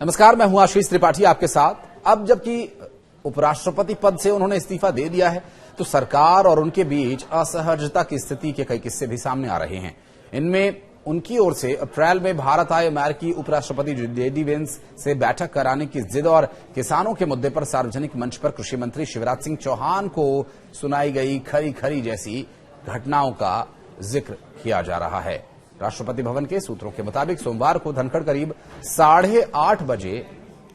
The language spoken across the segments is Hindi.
नमस्कार, मैं हूं आशीष त्रिपाठी आपके साथ। अब जबकि उपराष्ट्रपति पद से उन्होंने इस्तीफा दे दिया है तो सरकार और उनके बीच असहजता की स्थिति के कई किस्से भी सामने आ रहे हैं। इनमें उनकी ओर से अप्रैल में भारत आए अमेरिकी उपराष्ट्रपति जेडी वेंस से बैठक कराने की जिद और किसानों के मुद्दे पर सार्वजनिक मंच पर कृषि मंत्री शिवराज सिंह चौहान को सुनाई गई खरी खरी जैसी घटनाओं का जिक्र किया जा रहा है। राष्ट्रपति भवन के सूत्रों के मुताबिक सोमवार को धनखड़ करीब 8:30 बजे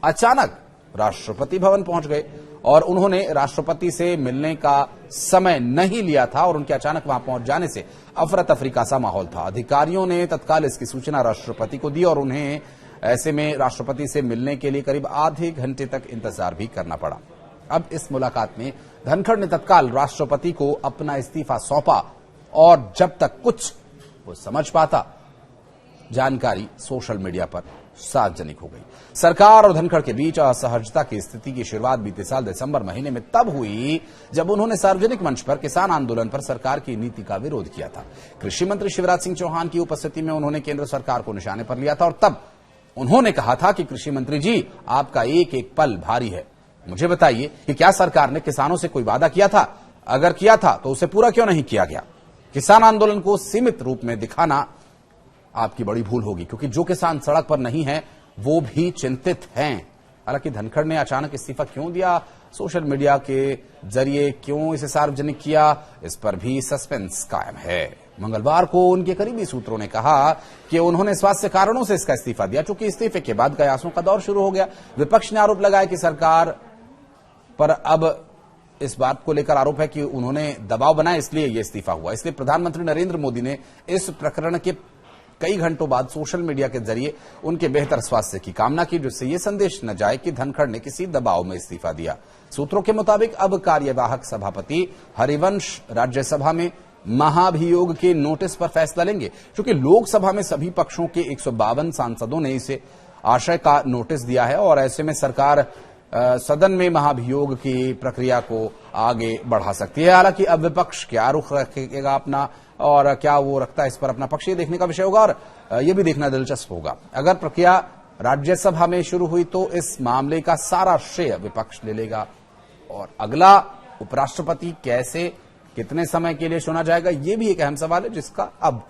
अचानक राष्ट्रपति भवन पहुंच गए और उन्होंने राष्ट्रपति से मिलने का समय नहीं लिया था और उनके अचानक वहां पहुंच जाने से अफरा तफरी का सा माहौल था। अधिकारियों ने तत्काल इसकी सूचना राष्ट्रपति को दी और उन्हें ऐसे में राष्ट्रपति से मिलने के लिए करीब आधे घंटे तक इंतजार भी करना पड़ा। अब इस मुलाकात में धनखड़ ने तत्काल राष्ट्रपति को अपना इस्तीफा सौंपा और जब तक कुछ वो समझ पाता, जानकारी सोशल मीडिया पर सार्वजनिक हो गई। सरकार और धनखड़ के बीच असहजता की स्थिति की शुरुआत बीते साल दिसंबर महीने में तब हुई जब उन्होंने सार्वजनिक मंच पर किसान आंदोलन पर सरकार की नीति का विरोध किया था। कृषि मंत्री शिवराज सिंह चौहान की उपस्थिति में उन्होंने केंद्र सरकार को निशाने पर लिया था और तब उन्होंने कहा था कि कृषि मंत्री जी, आपका एक एक पल भारी है। मुझे बताइए कि क्या सरकार ने किसानों से कोई वादा किया था? अगर किया था तो उसे पूरा क्यों नहीं किया गया? किसान आंदोलन को सीमित रूप में दिखाना आपकी बड़ी भूल होगी, क्योंकि जो किसान सड़क पर नहीं है वो भी चिंतित हैं। हालांकि धनखड़ ने अचानक इस्तीफा क्यों दिया, सोशल मीडिया के जरिए क्यों इसे सार्वजनिक किया, इस पर भी सस्पेंस कायम है। मंगलवार को उनके करीबी सूत्रों ने कहा कि उन्होंने स्वास्थ्य कारणों से इसका इस्तीफा दिया। चूंकि इस्तीफे के बाद कयासों का दौर शुरू हो गया। विपक्ष ने आरोप लगाया कि सरकार पर अब इस बात को लेकर आरोप है कि उन्होंने दबाव बनाया, इसलिए यह इस्तीफा हुआ। इसलिए प्रधानमंत्री नरेंद्र मोदी ने इस प्रकरण के कई घंटों बाद सोशल मीडिया के जरिए उनके बेहतर स्वास्थ्य की कामना की, जिससे यह संदेश न जाए कि धनखड़ ने किसी दबाव में इस्तीफा दिया। सूत्रों के मुताबिक अब कार्यवाहक सभापति हरिवंश राज्यसभा में महाभियोग के नोटिस पर फैसला लेंगे। क्योंकि लोकसभा में सभी पक्षों के 152 सांसदों ने इसे आशय का नोटिस दिया है और ऐसे में सरकार सदन में महाभियोग की प्रक्रिया को आगे बढ़ा सकती है। हालांकि अब विपक्ष क्या रुख रखेगा अपना और क्या वो रखता है, इस पर अपना पक्ष ये देखने का विषय होगा और ये भी देखना दिलचस्प होगा। अगर प्रक्रिया राज्यसभा में शुरू हुई तो इस मामले का सारा श्रेय विपक्ष ले लेगा और अगला उपराष्ट्रपति कैसे, कितने समय के लिए चुना जाएगा, ये भी एक अहम सवाल है जिसका अब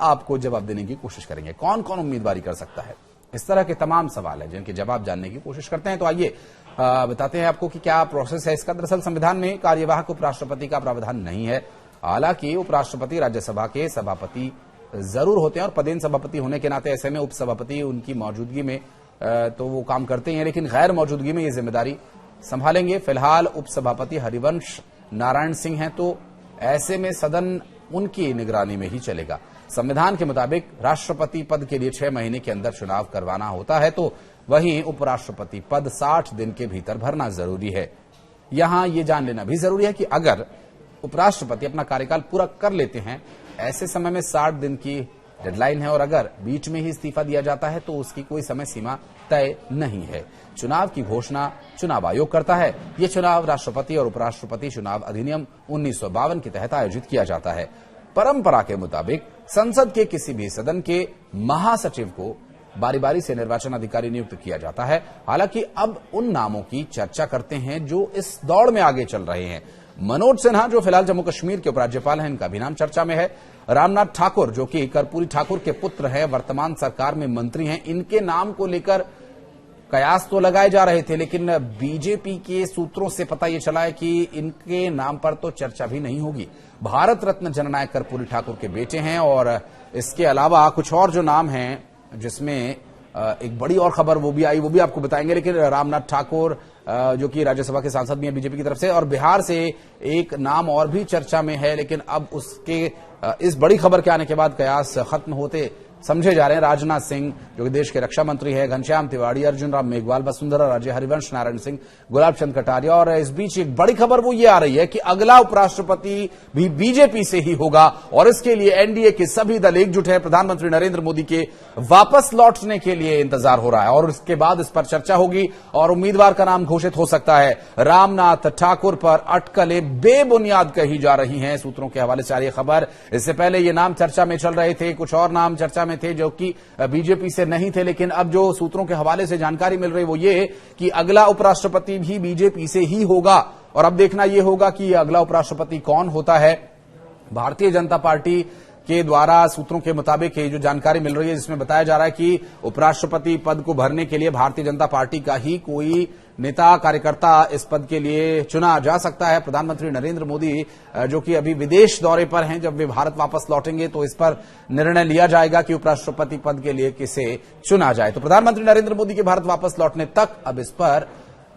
आपको जवाब देने की कोशिश करेंगे। कौन कौन उम्मीदवारी कर सकता है, इस तरह के तमाम सवाल हैं जिनके जवाब जानने की कोशिश करते हैं। तो आइए बताते हैं आपको कि क्या प्रोसेस है इसका। दरअसल संविधान में कार्यवाहक उपराष्ट्रपति का प्रावधान नहीं है। हालांकि उपराष्ट्रपति राज्यसभा के सभापति जरूर होते हैं और पदेन सभापति होने के नाते ऐसे में उपसभापति उनकी मौजूदगी में तो वो काम करते हैं, लेकिन गैर मौजूदगी में ये जिम्मेदारी संभालेंगे। फिलहाल उपसभापति हरिवंश नारायण सिंह हैं, तो ऐसे में सदन उनकी निगरानी में ही चलेगा। संविधान के मुताबिक राष्ट्रपति पद के लिए 6 महीने के अंदर चुनाव करवाना होता है, तो वहीं उपराष्ट्रपति पद 60 दिन के भीतर भरना जरूरी है। यहां यह जान लेना भी जरूरी है कि अगर उपराष्ट्रपति अपना कार्यकाल पूरा कर लेते हैं, ऐसे समय में 60 दिन की डेडलाइन है और अगर बीच में ही इस्तीफा दिया जाता है तो उसकी कोई समय सीमा तय नहीं है। चुनाव की घोषणा चुनाव आयोग करता है। यह चुनाव राष्ट्रपति और उपराष्ट्रपति चुनाव अधिनियम 1952 के तहत आयोजित किया जाता है। परंपरा के मुताबिक संसद के किसी भी सदन के महासचिव को बारी बारी से निर्वाचन अधिकारी नियुक्त किया जाता है। हालांकि अब उन नामों की चर्चा करते हैं जो इस दौड़ में आगे चल रहे हैं। मनोज सिन्हा जो फिलहाल जम्मू कश्मीर के उपराज्यपाल हैं, इनका भी नाम चर्चा में है। रामनाथ ठाकुर जो कि कर्पूरी ठाकुर के पुत्र हैं, वर्तमान सरकार में मंत्री हैं, इनके नाम को लेकर कयास तो लगाए जा रहे थे, लेकिन बीजेपी के सूत्रों से पता यह चला है कि इनके नाम पर तो चर्चा भी नहीं होगी। भारत रत्न जननायक कर्पूरी ठाकुर के बेटे हैं और इसके अलावा कुछ और जो नाम हैं, जिसमें एक बड़ी और खबर वो भी आई, वो भी आपको बताएंगे। लेकिन रामनाथ ठाकुर जो कि राज्यसभा के सांसद भी हैं बीजेपि की तरफ से, और बिहार से एक नाम और भी चर्चा में है, लेकिन अब उसके इस बड़ी खबर के आने के बाद कयास खत्म होते समझे जा रहे हैं। राजनाथ सिंह जो कि देश के रक्षा मंत्री है, घनश्याम तिवाड़ी, अर्जुन राम मेघवाल, वसुंधरा राजे, हरिवंश नारायण सिंह, गुलाब चंद कटारिया, और इस बीच एक बड़ी खबर वो ये आ रही है कि अगला उपराष्ट्रपति भी बीजेपी से ही होगा और इसके लिए एनडीए के सभी दल एकजुट है। प्रधानमंत्री नरेंद्र मोदी के वापस लौटने के लिए इंतजार हो रहा है और उसके बाद इस पर चर्चा होगी और उम्मीदवार का नाम घोषित हो सकता है। रामनाथ ठाकुर पर अटकलें बेबुनियाद कही जा रही हैं, सूत्रों के हवाले से आ रही खबर। इससे पहले ये नाम चर्चा में चल रहे थे, कुछ और नाम चर्चा में में थे जो कि बीजेपी से नहीं थे, लेकिन अब जो सूत्रों के हवाले से जानकारी मिल रही वो ये कि अगला उपराष्ट्रपति भी बीजेपी से ही होगा। और अब देखना यह होगा कि अगला उपराष्ट्रपति कौन होता है। भारतीय जनता पार्टी के द्वारा सूत्रों के मुताबिक ये जो जानकारी मिल रही है जिसमें बताया जा रहा है कि उपराष्ट्रपति पद को भरने के लिए भारतीय जनता पार्टी का ही कोई नेता कार्यकर्ता इस पद के लिए चुना जा सकता है। प्रधानमंत्री नरेंद्र मोदी जो कि अभी विदेश दौरे पर हैं, जब वे भारत वापस लौटेंगे तो इस पर निर्णय लिया जाएगा कि उपराष्ट्रपति पद के लिए किसे चुना जाए। तो प्रधानमंत्री नरेंद्र मोदी के भारत वापस लौटने तक अब इस पर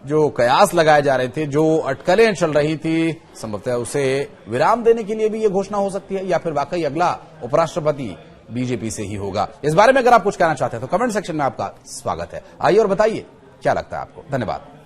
जो कयास लगाए जा रहे थे, जो अटकलें चल रही थी, संभवतः उसे विराम देने के लिए भी यह घोषणा हो सकती है या फिर वाकई अगला उपराष्ट्रपति बीजेपी से ही होगा। इस बारे में अगर आप कुछ कहना चाहते हैं तो कमेंट सेक्शन में आपका स्वागत है। आइए और बताइए क्या लगता है आपको। धन्यवाद।